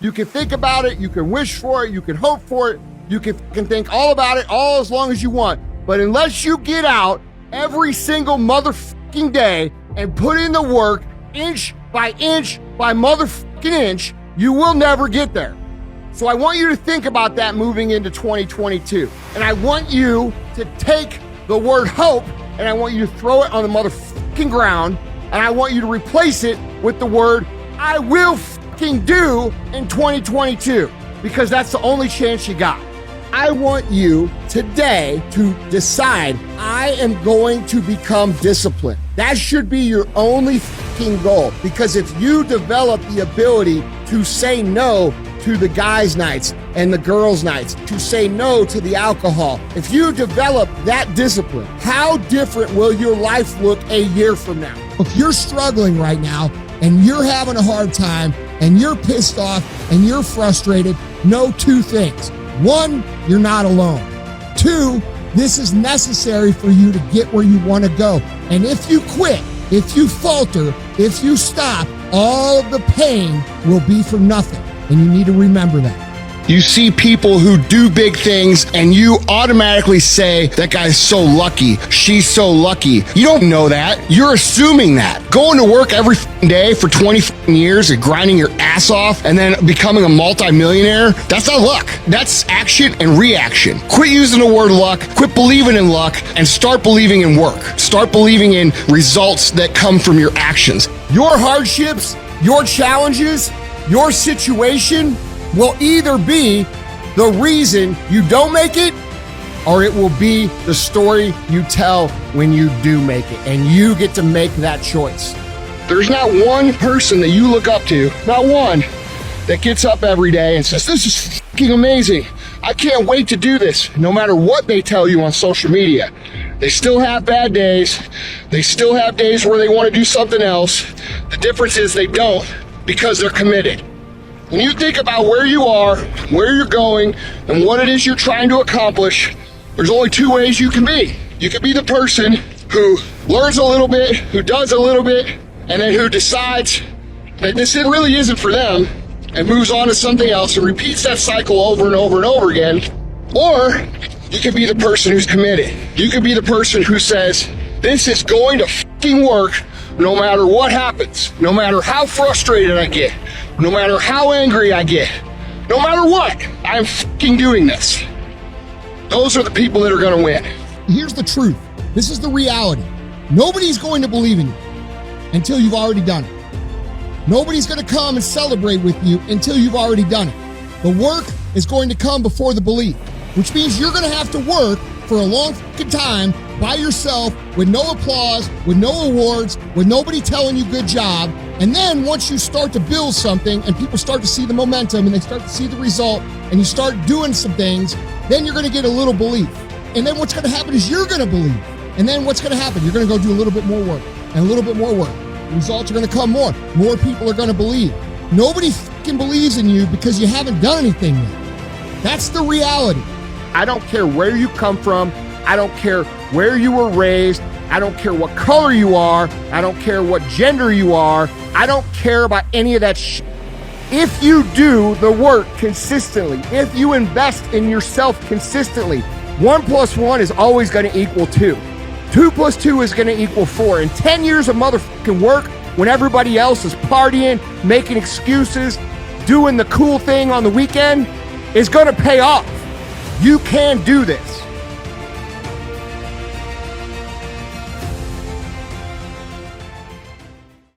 You can think about it, you can wish for it, you can hope for it, you can think all about it all as long as you want. But unless you get out every single motherfucking day and put in the work, inch by motherfucking inch, you will never get there. So I want you to think about that moving into 2022. And I want you to take the word hope and I want you to throw it on the motherfucking ground and I want you to replace it with the word I will fucking do in 2022 because that's the only chance you got. I want you today to decide I am going to become disciplined. That should be your only fucking goal because if you develop the ability to say no to the guys' nights and the girls' nights, to say no to the alcohol, if you develop that discipline, how different will your life look a year from now? If you're struggling right now and you're having a hard time and you're pissed off and you're frustrated, know two things. One, you're not alone. Two, this is necessary for you to get where you want to go. And if you quit, if you falter, if you stop, all of the pain will be for nothing. And you need to remember that. You see people who do big things and you automatically say, that guy's so lucky, she's so lucky. You don't know that. You're assuming that. Going to work every day for 20 years and grinding your ass off and then becoming a multimillionaire, that's not luck. That's action and reaction. Quit using the word luck, quit believing in luck, and start believing in work. Start believing in results that come from your actions. Your hardships, your challenges, your situation will either be the reason you don't make it or it will be the story you tell when you do make it, and you get to make that choice. There's not one person that you look up to, not one, that gets up every day and says, this is fucking amazing. I can't wait to do this. No matter what they tell you on social media, they still have bad days. They still have days where they want to do something else. The difference is they don't because they're committed. When you think about where you are, where you're going, and what it is you're trying to accomplish, there's only two ways you can be. You can be the person who learns a little bit, who does a little bit, and then who decides that this really isn't for them and moves on to something else and repeats that cycle over and over and over again. Or you can be the person who's committed. You can be the person who says, this is going to fucking work no matter what happens, no matter how frustrated I get, no matter how angry I get, no matter what, I'm fucking doing this. Those are the people that are gonna win. Here's the truth. This is the reality. Nobody's going to believe in you until you've already done it. Nobody's gonna come and celebrate with you until you've already done it. The work is going to come before the belief, which means you're gonna have to work for a long fucking time by yourself with no applause, with no awards, with nobody telling you good job. And then once you start to build something and people start to see the momentum and they start to see the result and you start doing some things, then you're going to get a little belief. And then what's going to happen is you're going to believe. And then what's going to happen? You're going to go do a little bit more work and a little bit more work. The results are going to come more. More people are going to believe. Nobody fucking believes in you because you haven't done anything yet. That's the reality. I don't care where you come from. I don't care where you were raised. I don't care what color you are. I don't care what gender you are. I don't care about any of that shit. If you do the work consistently, if you invest in yourself consistently, 1 + 1 is always going to equal 2. 2 + 2 is going to equal 4. And 10 years of motherfucking work when everybody else is partying, making excuses, doing the cool thing on the weekend is going to pay off. You can do this.